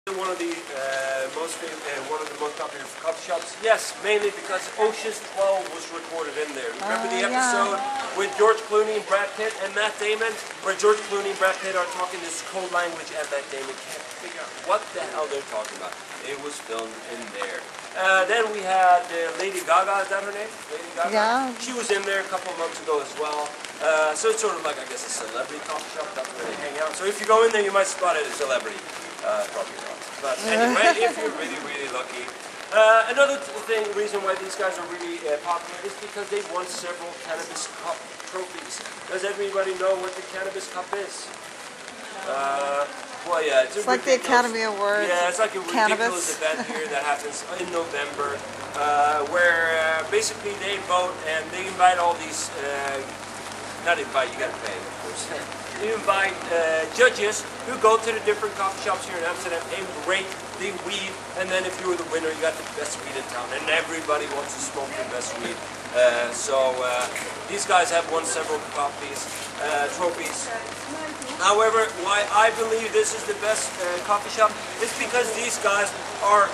One of the one of the most popular coffee shops. Yes, mainly because Ocean's 12 was recorded in there. Remember the episode with George Clooney and Brad Pitt and Matt Damon, where George Clooney and Brad Pitt are talking this code language, and Matt Damon can't figure out what the hell they're talking about. It was filmed in there. Then we had Lady Gaga. Is that her name? Lady Gaga. Yeah. She was in there a couple of months ago as well. So it's sort of like, I guess, a celebrity coffee shop. That's where they hang out. So if you go in there, you might spot it as a celebrity. Probably not. But anyway, if you're really, really lucky. Another reason why these guys are really popular is because they've won several Cannabis Cup trophies. Does everybody know what the Cannabis Cup is? Well, yeah, it's like the Academy Awards. Yeah, it's like a ridiculous event here that happens in November, where basically they vote and they invite all these. Not invite, you gotta pay, of course. You invite judges who go to the different coffee shops here in Amsterdam and rate the weed, and then if you were the winner, you got the best weed in town, and everybody wants to smoke the best weed. So these guys have won several trophies. However, why I believe this is the best coffee shop is because these guys are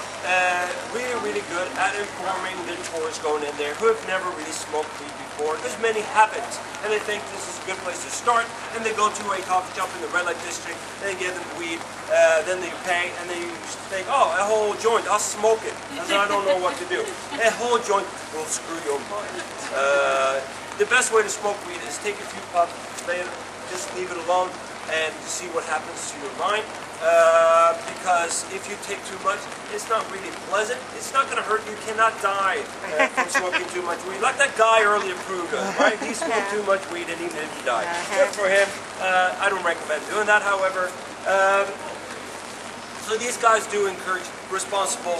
really, really good at informing the tourists going in there who have never really smoked weed before, because many haven't, and they think this is a good place to start, and they go to a coffee shop in the red light district, and they give them weed, then they pay, and they think, oh, a whole joint, I'll smoke it, and then I don't know what to do. A whole joint will screw your mind. The best way to smoke weed is take a few puffs, just leave it alone, and see what happens to your mind. Because if you take too much, it's not really pleasant. It's not going to hurt you. You cannot die from smoking too much weed. Like that guy earlier proved us, right? He smoked too much weed and he didn't die. Good for him. I don't recommend doing that, however. So these guys do encourage responsible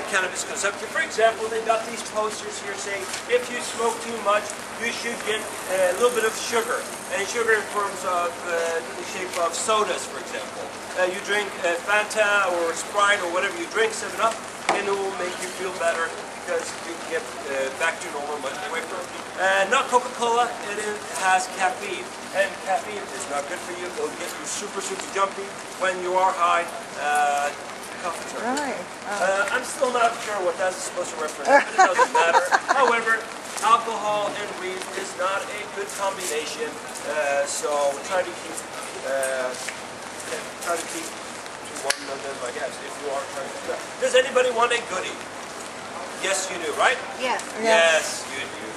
cannabis consumption. For example, they got these posters here saying if you smoke too much, you should get a little bit of sugar. And sugar in terms of the shape of sodas, for example. You drink Fanta or Sprite or whatever you drink, 7-Up, and it will make you feel better because you can get back to normal much quicker. Not Coca-Cola, it has caffeine. And caffeine is not good for you. It'll get you super, super jumpy when you are high. Coffee turkey. Right. I'm still not sure what that's supposed to represent, but it doesn't matter. However, alcohol and weed is not a good combination, so try to keep to one of them, I guess, if you are trying to do that. Does anybody want a goodie? Yes, you do, right? Yes. Yes, you do.